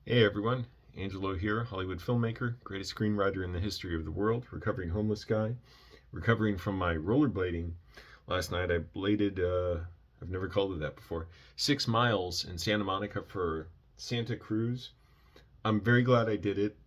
Hey everyone, Angelo here, Hollywood filmmaker, greatest screenwriter in the history of the world, recovering homeless guy, recovering from my rollerblading. Last night I bladed, I've never called it that before, 6 miles in Santa Monica for Santa Cruz. I'm very glad I did it.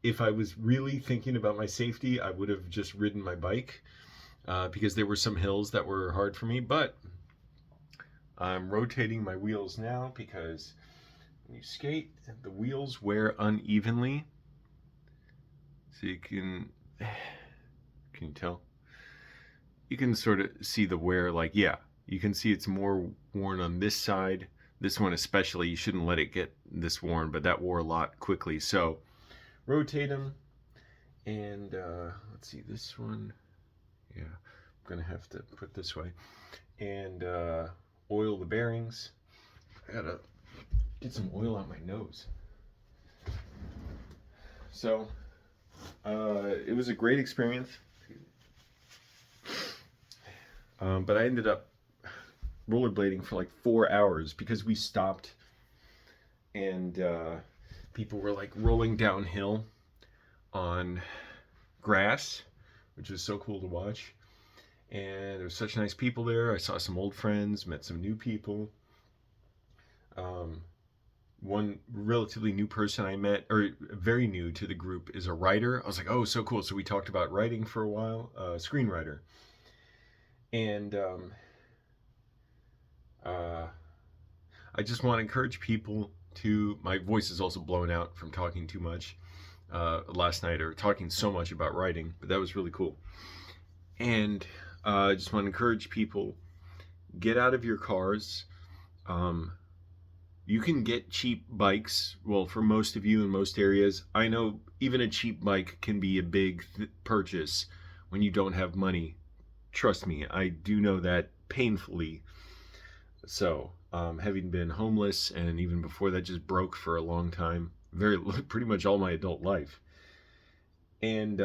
If I was really thinking about my safety, I would have just ridden my bike because there were some hills that were hard for me, but I'm rotating my wheels now because when you skate, the wheels wear unevenly. So can you tell? You can sort of see the wear, like, yeah, you can see it's more worn on this side. This one especially, you shouldn't let it get this worn, but that wore a lot quickly. So rotate them, and let's see, this one, yeah, I'm gonna have to put this way, and oil the bearings. I gotta get some oil on my nose. So it was a great experience. But I ended up rollerblading for like 4 hours because we stopped and people were like rolling downhill on grass, which was so cool to watch. And there were such nice people there. I saw some old friends, met some new people. Um, One relatively new person I met, or very new to the group, is a writer. I was like, oh, so cool. So we talked about writing for a while, screenwriter. And uh, I just want to encourage people to. My voice is also blown out from talking too much last night, or talking so much about writing, but that was really cool. And I just want to encourage people, get out of your cars. Um, you can get cheap bikes. Well, for most of you in most areas, I know even a cheap bike can be a big purchase when you don't have money. Trust me, I do know that painfully. So, having been homeless and even before that, just broke for a long time, very pretty much all my adult life, and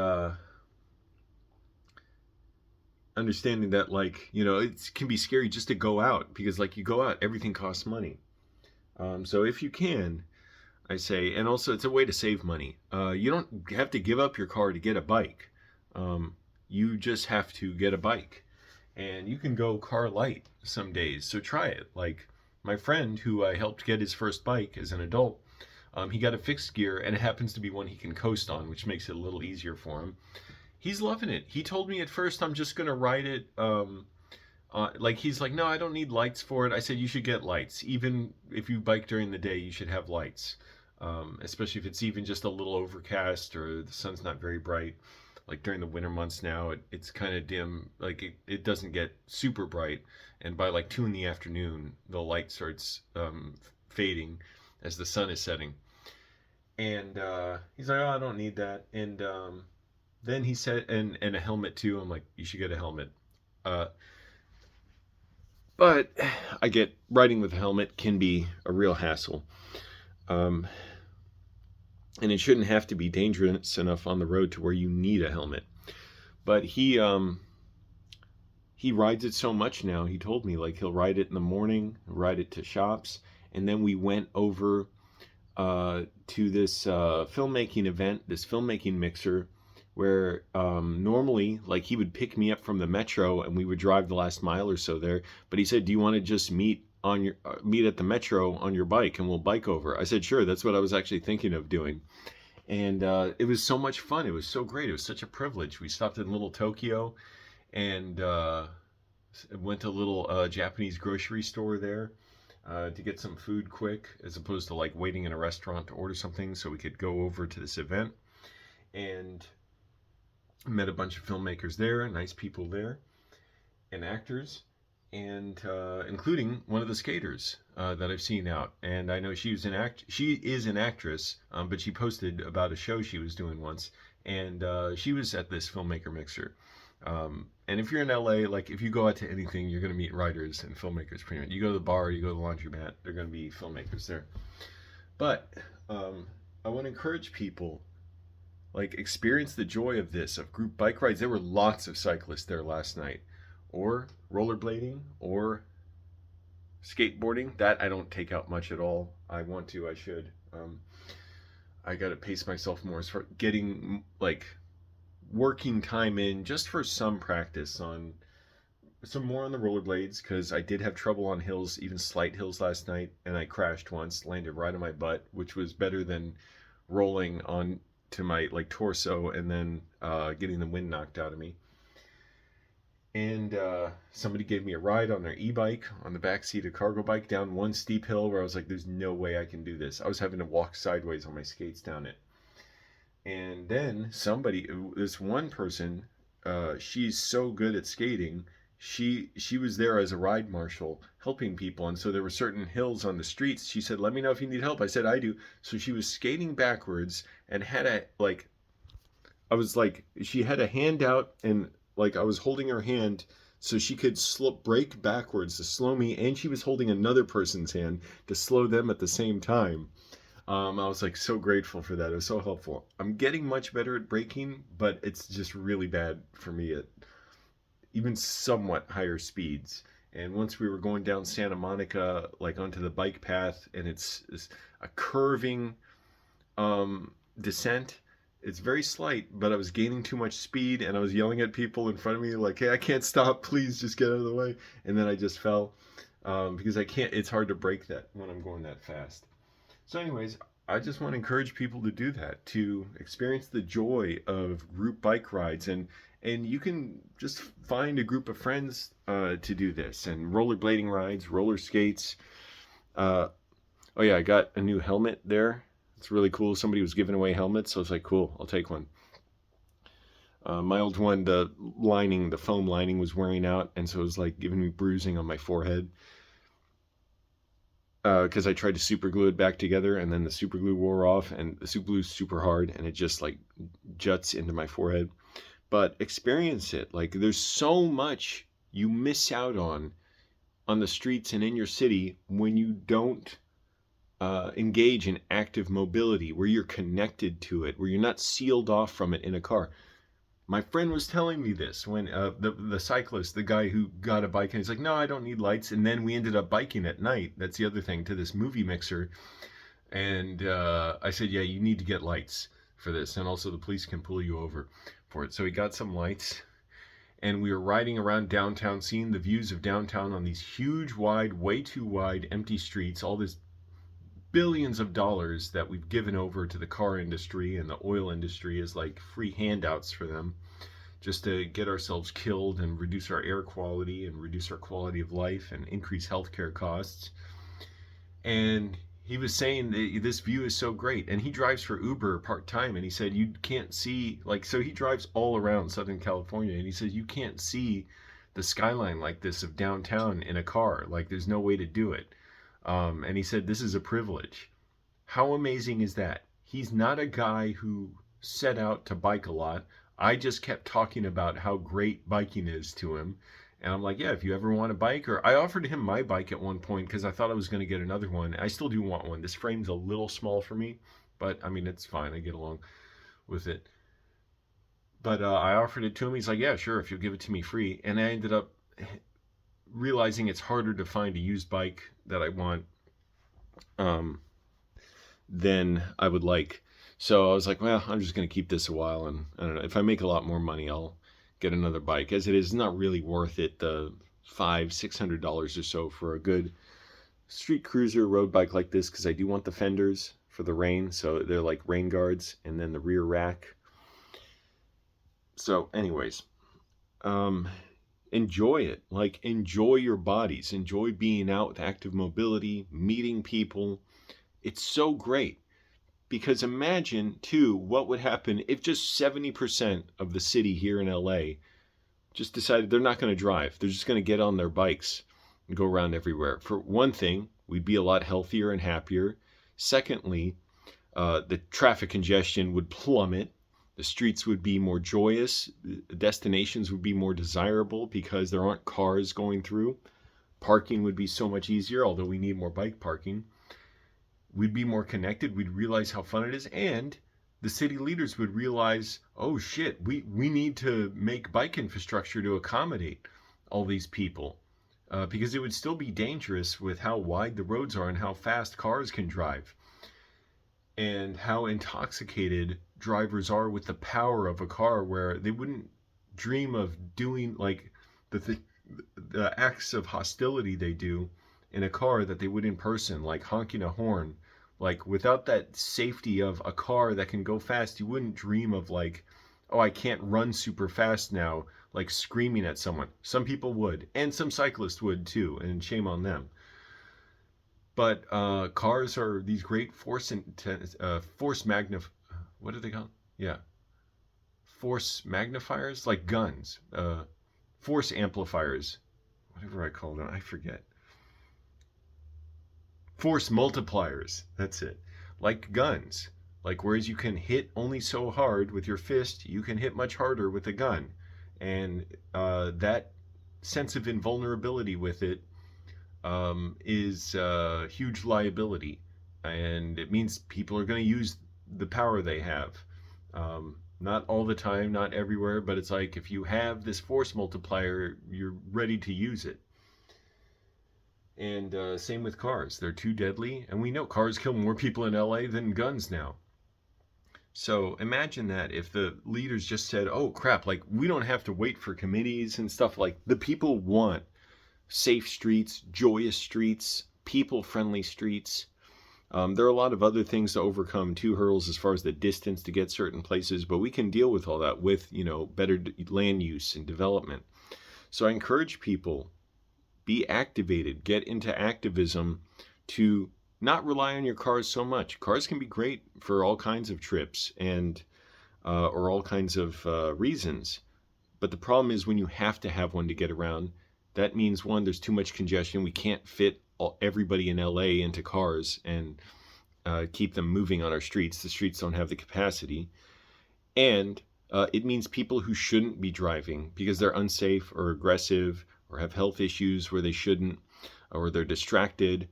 understanding that, like, it can be scary just to go out because, like, you go out, everything costs money. So if you can, I say, and also it's a way to save money. You don't have to give up your car to get a bike. You just have to get a bike, and you can go car light some days. So try it. Like my friend who I helped get his first bike as an adult, he got a fixed gear, and it happens to be one he can coast on, which makes it a little easier for him. He's loving it. He told me at first I'm just gonna ride it. Like he's like, no, I don't need lights for it. I said you should get lights. Even if you bike during the day, you should have lights. Especially if it's even just a little overcast or the sun's not very bright. Like during the winter months now, it's kind of dim. Like it doesn't get super bright, and by like 2 in the afternoon, the light starts fading as the sun is setting. And he's like, oh, I don't need that. And then he said, and a helmet too. I'm like, you should get a helmet. Uh, but I get riding with a helmet can be a real hassle. Um, and it shouldn't have to be dangerous enough on the road to where you need a helmet. But he rides it so much now. He told me like he'll ride it in the morning, ride it to shops, and then we went over to this filmmaking event, this filmmaking mixer, where normally, like, he would pick me up from the metro and we would drive the last mile or so there. But he said, "Do you want to just meet at the metro on your bike and we'll bike over?" I said, "Sure." That's what I was actually thinking of doing, and it was so much fun. It was so great. It was such a privilege. We stopped in Little Tokyo and went to a little Japanese grocery store there to get some food quick, as opposed to like waiting in a restaurant to order something, so we could go over to this event, and met a bunch of filmmakers there, nice people there, and actors, and including one of the skaters that I've seen out. And I know she is an actress, but she posted about a show she was doing once, and she was at this filmmaker mixer. And if you're in LA, like if you go out to anything, you're going to meet writers and filmmakers pretty much. You go to the bar, you go to the laundromat, they're going to be filmmakers there. But I want to encourage people, like, experience the joy of this, of group bike rides. There were lots of cyclists there last night, or rollerblading, or skateboarding. That I don't take out much at all. I want to. I should. I got to pace myself more as far getting like working time in just for some practice on some more on the rollerblades because I did have trouble on hills, even slight hills last night, and I crashed once, landed right on my butt, which was better than rolling on to my like torso and then getting the wind knocked out of me. And somebody gave me a ride on their e-bike on the back seat of cargo bike down one steep hill where I was like, "There's no way I can do this." I was having to walk sideways on my skates down it. And then this one person, she's so good at skating. She was there as a ride marshal helping people, and so there were certain hills on the streets. She said, "Let me know if you need help." I said, "I do." So she was skating backwards and had a like I was like she had a hand out and like I was holding her hand so she could break backwards to slow me, and she was holding another person's hand to slow them at the same time. I was like so grateful for that. It was so helpful. I'm getting much better at braking, but it's just really bad for me at even somewhat higher speeds. And once we were going down Santa Monica, like onto the bike path, and it's a curving descent. It's very slight, but I was gaining too much speed, and I was yelling at people in front of me like, "Hey, I can't stop! Please, just get out of the way!" And then I just fell because I can't. It's hard to brake that when I'm going that fast. So, anyways, I just want to encourage people to do that, to experience the joy of group bike rides, and you can just find a group of friends to do this, and rollerblading rides, roller skates. Oh yeah, I got a new helmet there. It's really cool. Somebody was giving away helmets, so I was like, cool, I'll take one. My old one, the foam lining was wearing out, and so it was like giving me bruising on my forehead. Because I tried to super glue it back together, and then the super glue wore off, and the super glue is super hard, and it just like juts into my forehead. But experience it. Like there's so much you miss out on the streets and in your city when you don't engage in active mobility, where you're connected to it, where you're not sealed off from it in a car. My friend was telling me this when the cyclist, the guy who got a bike, and he's like, "No, I don't need lights." And then we ended up biking at night. That's the other thing, to this movie mixer. And I said, "Yeah, you need to get lights for this, and also the police can pull you over for it." So he got some lights, and we were riding around downtown, seeing the views of downtown on these huge, wide, way too wide, empty streets. All this billions of dollars that we've given over to the car industry and the oil industry as like free handouts for them, just to get ourselves killed and reduce our air quality and reduce our quality of life and increase healthcare costs. And he was saying that this view is so great, and he drives for Uber part-time, and he said you can't see, like, so he drives all around Southern California, and he says you can't see the skyline like this of downtown in a car. Like there's no way to do it. And he said, "This is a privilege." How amazing is that? He's not a guy who set out to bike a lot. I just kept talking about how great biking is to him. And I'm like, "Yeah, if you ever want a bike," or I offered him my bike at one point because I thought I was going to get another one. I still do want one. This frame's a little small for me, but I mean, it's fine. I get along with it. But I offered it to him. He's like, "Yeah, sure, if you'll give it to me free." And I ended up realizing it's harder to find a used bike that I want than I would like. So I was like, well, I'm just going to keep this a while, and I don't know, if I make a lot more money, I'll get another bike. As it is, not really worth it, the $500-600 or so for a good street cruiser road bike like this, because I do want the fenders for the rain, so they're like rain guards, and then the rear rack. So anyways, enjoy it. Like, enjoy your bodies, enjoy being out with active mobility, meeting people. It's so great. Because imagine, too, what would happen if just 70% of the city here in LA just decided they're not going to drive. They're just going to get on their bikes and go around everywhere. For one thing, we'd be a lot healthier and happier. Secondly, the traffic congestion would plummet. The streets would be more joyous. The destinations would be more desirable because there aren't cars going through. Parking would be so much easier, although we need more bike parking. We'd be more connected. We'd realize how fun it is. And the city leaders would realize, oh shit, we need to make bike infrastructure to accommodate all these people. because it would still be dangerous with how wide the roads are and how fast cars can drive, and how intoxicated drivers are with the power of a car, where they wouldn't dream of doing like the acts of hostility they do in a car that they would in person, like honking a horn. Like, without that safety of a car that can go fast, you wouldn't dream of like, oh, I can't run super fast now, like screaming at someone. Some people would, and some cyclists would too, and shame on them. But cars are these great force what are they called? Yeah, force magnifiers, like guns, force amplifiers, whatever I call them, I forget. Force multipliers, that's it. Like guns. Like, whereas you can hit only so hard with your fist, you can hit much harder with a gun. And that sense of invulnerability with it is a huge liability. And it means people are going to use the power they have. Not all the time, not everywhere, but it's like, if you have this force multiplier, you're ready to use it. And same with cars. They're too deadly. And we know cars kill more people in LA than guns now. So imagine that if the leaders just said, oh crap, like, we don't have to wait for committees and stuff. Like, the people want safe streets, joyous streets, people-friendly streets. There are a lot of other things to overcome, too, hurdles as far as the distance to get certain places, but we can deal with all that with, better land use and development. So I encourage people, be activated, get into activism, to not rely on your cars so much. Cars can be great for all kinds of trips and or all kinds of reasons. But the problem is, when you have to have one to get around, that means, one, there's too much congestion. We can't fit everybody in LA into cars and keep them moving on our streets. The streets don't have the capacity. And it means people who shouldn't be driving because they're unsafe or aggressive or have health issues where they shouldn't, or they're distracted,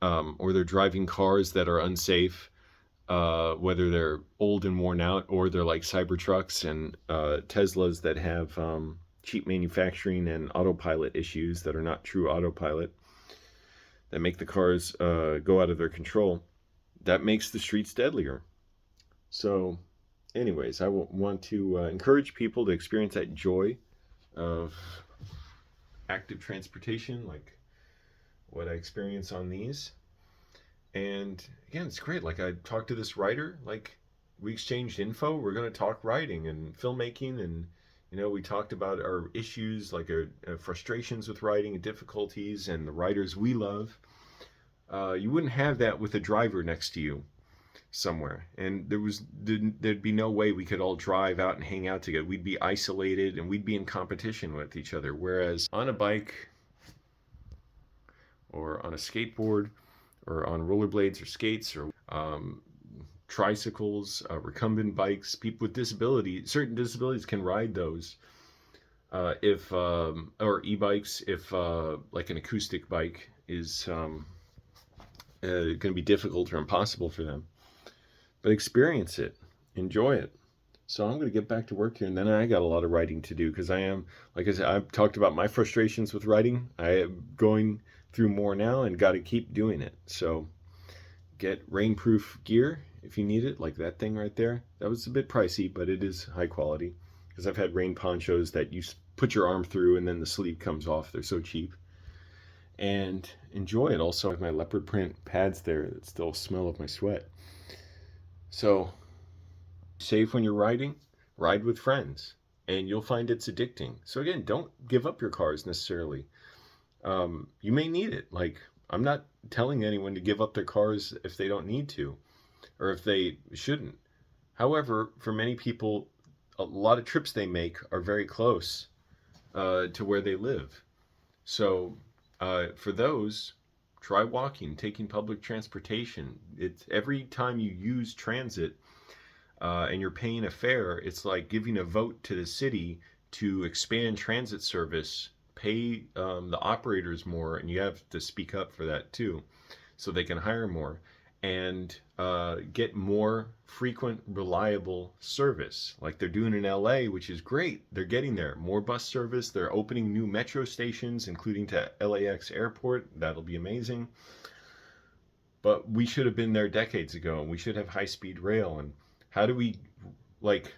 or they're driving cars that are unsafe, whether they're old and worn out, or they're like Cybertrucks and Teslas that have cheap manufacturing and autopilot issues that are not true autopilot, that make the cars go out of their control. That makes the streets deadlier. So anyways, I want to encourage people to experience that joy of active transportation, like what I experience on these. And again, it's great. Like, I talked to this writer, like, we exchanged info. We're going to talk writing and filmmaking, and we talked about our issues, like our frustrations with writing and difficulties, and the writers we love. You wouldn't have that with a driver next to you somewhere, and there'd be no way we could all drive out and hang out together. We'd be isolated, and we'd be in competition with each other. Whereas on a bike, or on a skateboard, or on rollerblades or skates, or tricycles, recumbent bikes, people with certain disabilities can ride those. Or e-bikes, if like an acoustic bike is going to be difficult or impossible for them. But experience it, enjoy it. So I'm going to get back to work here, and then I got a lot of writing to do, because I am, like I said, I've talked about my frustrations with writing. I am going through more now and got to keep doing it. So get rainproof gear if you need it, like that thing right there. That was a bit pricey, but it is high quality, because I've had rain ponchos that you put your arm through and then the sleeve comes off. They're so cheap. And enjoy it. Also, I have my leopard print pads there that still smell of my sweat. So, safe when you're riding, ride with friends, and you'll find it's addicting. So again, don't give up your cars necessarily. You may need it. Like, I'm not telling anyone to give up their cars if they don't need to, or if they shouldn't. However, for many people, a lot of trips they make are very close to where they live. So for those, try walking, taking public transportation. It's every time you use transit and you're paying a fare, it's like giving a vote to the city to expand transit service, pay the operators more, and you have to speak up for that too, so they can hire more. And get more frequent, reliable service like they're doing in LA, which is great. They're getting there. More bus service. They're opening new metro stations, including to LAX airport. That'll be amazing. But we should have been there decades ago, and we should have high-speed rail. And how do we, like,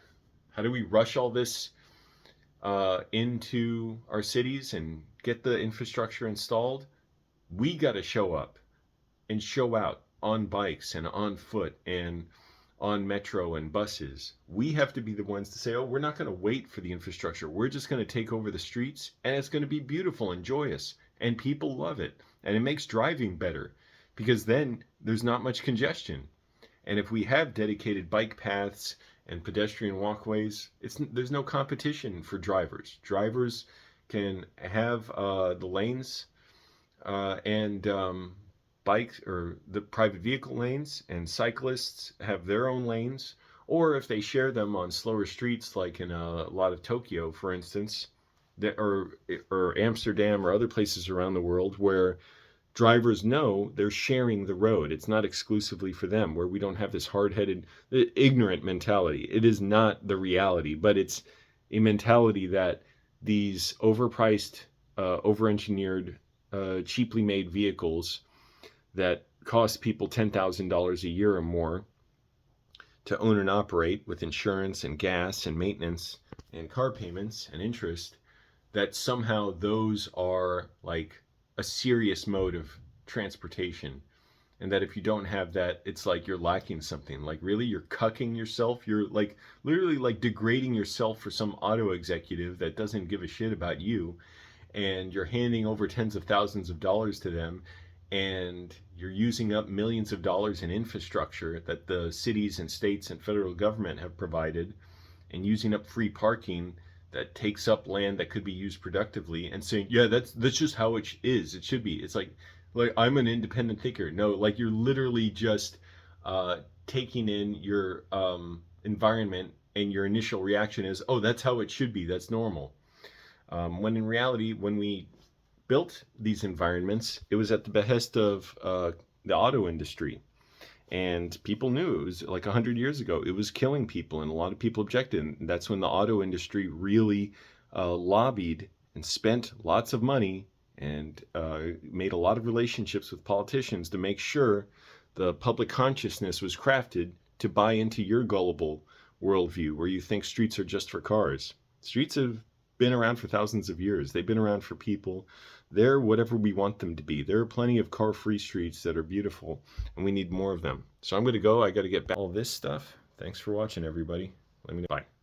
how do we rush all this into our cities and get the infrastructure installed? We got to show up and show out on bikes and on foot and on metro and buses. We have to be the ones to say, oh, we're not going to wait for the infrastructure. We're just going to take over the streets, and it's going to be beautiful and joyous, and people love it. And it makes driving better because then there's not much congestion. And if we have dedicated bike paths and pedestrian walkways, there's no competition for drivers. Drivers can have the lanes and bikes or the private vehicle lanes, and cyclists have their own lanes, or if they share them on slower streets like in a lot of Tokyo, for instance, or Amsterdam or other places around the world where drivers know they're sharing the road. It's not exclusively for them, where we don't have this hard-headed, ignorant mentality. It is not the reality, but it's a mentality that these overpriced, over-engineered, cheaply made vehicles that cost people $10,000 a year or more to own and operate, with insurance and gas and maintenance and car payments and interest, that somehow those are like a serious mode of transportation, and that if you don't have that, it's like you're lacking something. Like, really, you're cucking yourself. You're like literally like degrading yourself for some auto executive that doesn't give a shit about you, and you're handing over tens of thousands of dollars to them, and you're using up millions of dollars in infrastructure that the cities and states and federal government have provided, and using up free parking that takes up land that could be used productively, and saying, yeah, that's just how it is. It should be. It's like I'm an independent thinker. No, like you're literally just taking in your environment, and your initial reaction is, oh, that's how it should be. That's normal. When in reality, when we built these environments, it was at the behest of the auto industry. And people knew it was like 100 years ago. It was killing people, and a lot of people objected. And that's when the auto industry really lobbied and spent lots of money and made a lot of relationships with politicians to make sure the public consciousness was crafted to buy into your gullible worldview, where you think streets are just for cars. Streets have been around for thousands of years. They've been around for people. They're whatever we want them to be. There are plenty of car-free streets that are beautiful, and we need more of them. So I'm going to go. I got to get back all this stuff. Thanks for watching, everybody. Let me know. Bye.